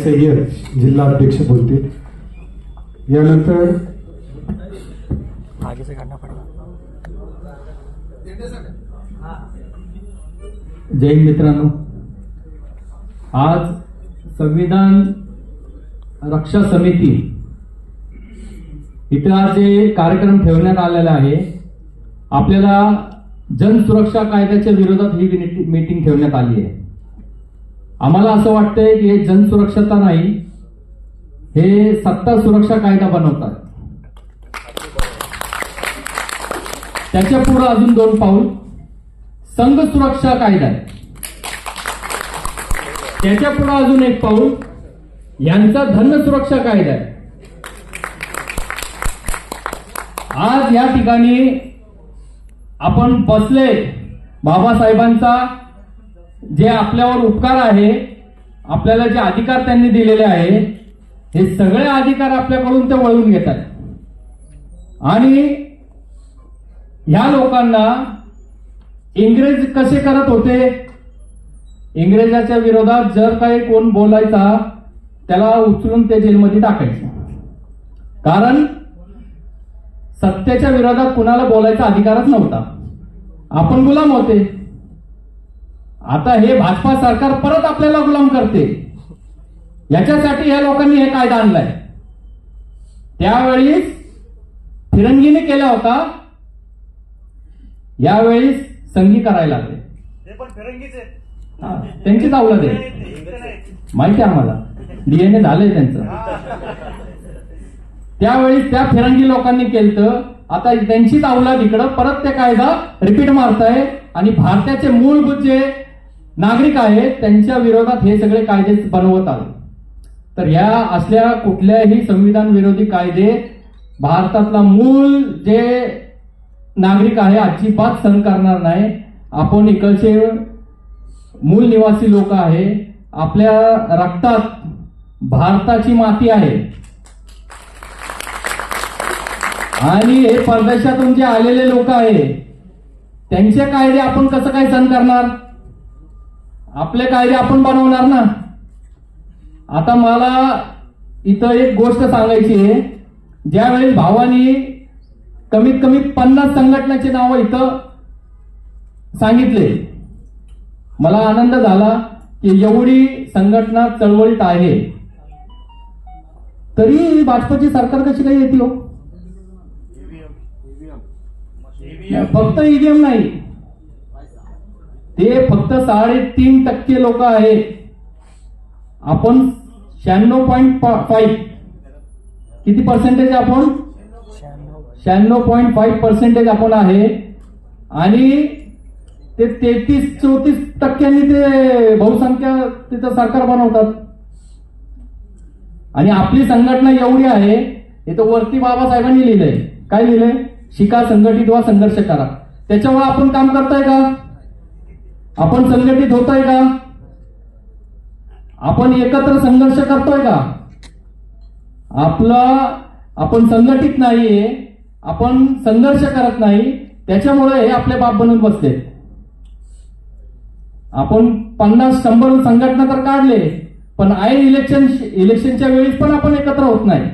सय्यद जिल्हा अध्यक्ष बोलतील. यानंतर जय हिंद मित्रांनो, आज संविधान रक्षा समिती इथे आज जे कार्यक्रम ठेवण्यात आलेला आहे, आपल्याला जनसुरक्षा कायद्याच्या विरोधात ही मीटिंग ठेवण्यात आली आहे. आम्हाला असं वाटतंय की हे जनसुरक्षता नाही, हे सत्ता सुरक्षा कायदा बनवतात. त्याच्या पुढे अजून 2 पाऊल संघ सुरक्षा कायदा आहे. त्याच्या पुढे अजून 1 पाऊल यांचा धन सुरक्षा कायदा आहे. आज या ठिकाणी आपण बसले, बाबासाहेबांचा जे आपल्यावर उपकार आहे, आपल्याला जे अधिकार त्यांनी दिलेले आहे, हे सगळे अधिकार आपल्याकडून ते वळवून घेतात. आणि ह्या लोकांना इंग्रज कसे करत होते, इंग्रजाच्या विरोधात जर काही कोण बोलायचा त्याला उचलून ते जेलमध्ये टाकायचे. कारण सत्तेच्या विरोधात कुणाला बोलायचा अधिकारच नव्हता, आपण गुलाम होते. आता हे भाजपा सरकार परत आपल्याला गुलाम करते. याच्यासाठी या लोकांनी हे कायदा आणलाय. त्यावेळी फिरंगीने केला होता, यावेळी संघी करायला लागले. त्यांचीच अवलाद आहे, माहिती आहे आम्हाला, डीएनए झालंय त्यांचं. त्यावेळी त्या फिरंगी लोकांनी केलं, आता त्यांचीच अवलाद इकडं परत ते कायदा रिपीट मारताय आणि भारताचे मूलभूत जे नागरिक आहेत त्यांच्या विरोधात हे सगळे कायदे बनवत आले. तर या असल्या कुठल्याही संविधान विरोधी कायदे भारतातला मूळ जे नागरिक आहे अजिबात सहन करणार नाही. आपण इकडचे मूल निवासी लोक आहे, आपल्या रक्तात भारताची माती आहे. आणि हे परदेशातून जे आलेले लोक आहे त्यांचे कायदे आपण कसं काय सहन करणार? आपले कायदे आपण बनवणार ना. आता मला इथं एक गोष्ट सांगायची आहे. ज्यावेळी भावानी कमीत कमी 50 संघटनाचे नाव इथं सांगितले, मला आनंद झाला की एवढी संघटना चळवळीत आहे, तरी भाजपची सरकार कशी काही येते हो? फक्त ईव्हीएम नाही, ते फक्त 3.5% लोक आहेत. आपण 96.5 किती पर्सेंटेज? आपण 96.5% आपण आहे. आणि ते 33-34% ते बहुसंख्या तिथं सरकार बनवतात. आणि आपली संघटना एवढी आहे, हे तर वरती बाबासाहेबांनी लिहिलंय. काय लिहिलंय? शिका, संघटित व्हा, संघर्ष करा. त्याच्यामुळे आपण काम करतोय का? आपण संघटित होतोय का? आपण एकत्र संघर्ष करतोय का? आपण संघटित नाहीये, आपण संघर्ष करत नाही. त्याच्यामुळे हे आपले बाप बनून बसले. आपण 50-100 संघटना तर काढले, पण ऐन इलेक्शनच्या वेळेस पण आपण एकत्र होत नाही.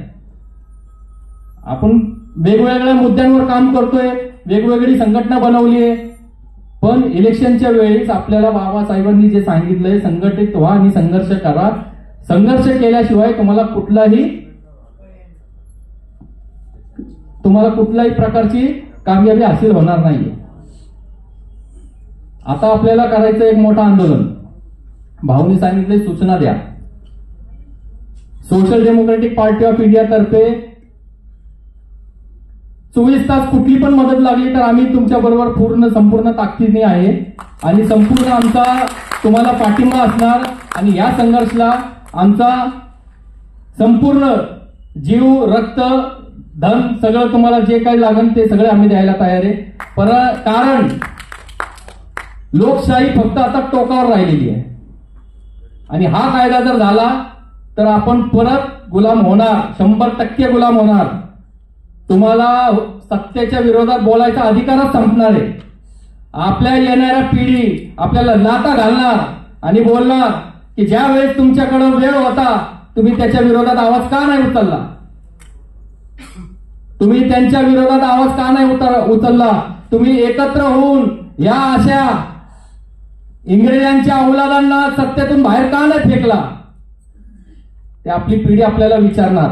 आपण वेगवेगळ्या मुद्द्यांवर काम करतोय, वेगवेगळी संघटना बनवली आहे, पण इलेक्शनच्या वेळेस आपल्याला बाबासाहेबांनी जे सांगितलंय, संघटित व्हा आणि संघर्ष करा. संघर्ष केल्याशिवाय तुम्हाला कुठल्याही प्रकारची कामयाबी हासिल होणार नाहीये. आता आपल्याला करायचं एक मोठं आंदोलन. भाऊनी सांगितले सूचना द्या. Social democratic party of India तर्फे 24 तास कुठली पण मदत लागली तर आम्ही तुमच्या बरोबर संपूर्ण ताकदीने आहे आणि संपूर्ण आमचा तुम्हाला पाठिंबा असणार. आणि या संघर्षाला आमचा संपूर्ण जीव, रक्त, धन सगळं तुम्हाला जे काही लागेल ते सगळे आम्ही द्यायला तयार आहे. कारण लोकशाही फक्त आता टोकावर राहिलेली आहे आणि हा कायदा जर झाला तर आपण परत गुलाम होणार, 100% गुलाम होणार. तुम्हाला सत्तेच्या विरोधात बोलायचा अधिकारच संपणार आहे. आपल्या येणाऱ्या पिढी आपल्याला लाथा घालणार आणि बोलणार की ज्या वेळेस तुमच्याकडे वेळ होता तुम्ही त्याच्या विरोधात आवाज का नाही उचलला? तुम्ही त्यांच्या विरोधात आवाज का नाही उचलला? तुम्ही एकत्र होऊन या अशा इंग्रजांच्या औलादांना सत्तेतून बाहेर का नाही फेकला? ते आपली पिढी आपल्याला विचारणार.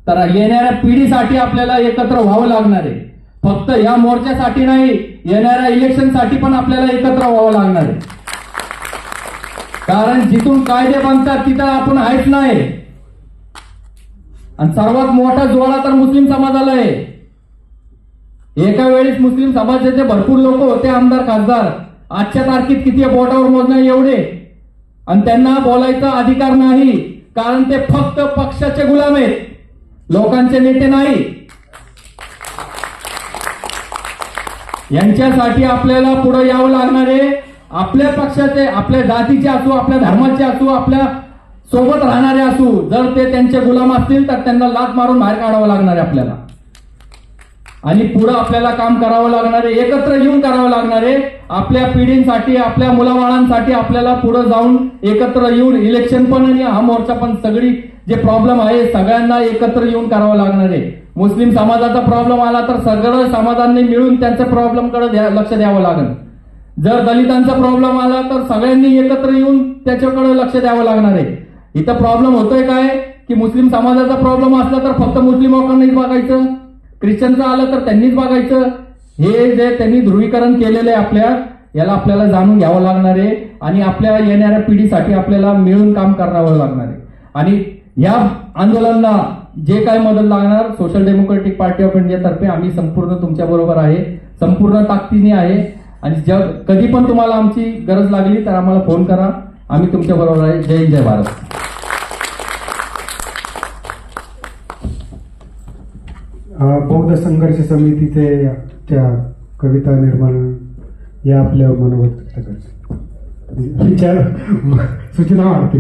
तर येणाऱ्या पिढीसाठी आपल्याला एकत्र व्हावं लागणार आहे. फक्त या मोर्चासाठी नाही, येणाऱ्या इलेक्शनसाठी पण आपल्याला एकत्र व्हावं लागणार आहे. कारण जिथून कायदे बनतात तिथं आपण आहेच नाही. आणि सर्वात मोठा जोडा तर मुस्लिम समाजाला आहे. एका वेळेस मुस्लिम समाजाचे भरपूर लोक होते आमदार खासदार. आजच्या तारखेत किती बोटावर मोजणे एवढे, आणि त्यांना बोलायचा अधिकार नाही. कारण ते फक्त पक्षाचे गुलाम आहेत, लोकांचे नेते नाही. यांच्यासाठी आपल्याला पुढे यावं लागणार आहे. आपल्या पक्षाचे, आपल्या जातीचे असू, आपल्या धर्माचे असू, आपल्या सोबत राहणारे असू, जर ते त्यांचे गुलाम असतील तर त्यांना लाथ मारून बाहेर काढावं लागणार आहे आपल्याला. आणि पुढे आपल्याला काम करावं लागणार आहे, एकत्र येऊन करावं लागणार आहे. आपल्या पिढींसाठी, आपल्या मुलाबाळांसाठी आपल्याला पुढे जाऊन एकत्र येऊन इलेक्शन पण आणि हा मोर्चा पण, सगळी जे प्रॉब्लेम आहे सगळ्यांना एकत्र येऊन करावं लागणार आहे. मुस्लिम समाजाचा प्रॉब्लेम आला तर सगळं समाजांनी मिळून त्यांच्या प्रॉब्लेमकडे लक्ष द्यावं लागेल. जर दलितांचा प्रॉब्लेम आला तर सगळ्यांनी एकत्र येऊन त्याच्याकडे लक्ष द्यावं लागणार आहे. इथं प्रॉब्लेम होतोय काय की मुस्लिम समाजाचा प्रॉब्लेम असला तर फक्त मुस्लिम लोकांनीच बघायचं, ख्रिश्चनचं आलं तर त्यांनीच बघायचं. हे जे त्यांनी ध्रुवीकरण केलेलं आहे याला आपल्याला जाणून घ्यावं लागणार आहे. आणि आपल्या येणाऱ्या पिढीसाठी आपल्याला मिळून काम करावं लागणार आहे. आणि या आंदोलनाला जे काय मदत लागणार, social democratic party of India तर्फे आम्ही संपूर्ण तुमच्या बरोबर आहे, संपूर्ण ताकदीने आहे. आणि कधी पण तुम्हाला आमची गरज लागली तर आम्हाला फोन करा, आम्ही तुमच्या बरोबर आहे. जय हिंद, जय भारत. बौद्ध संघर्ष समितीचे त्या कविता निर्माण या आपल्या मनोगत व्यक्त करतात, विचार सूचना वाटते.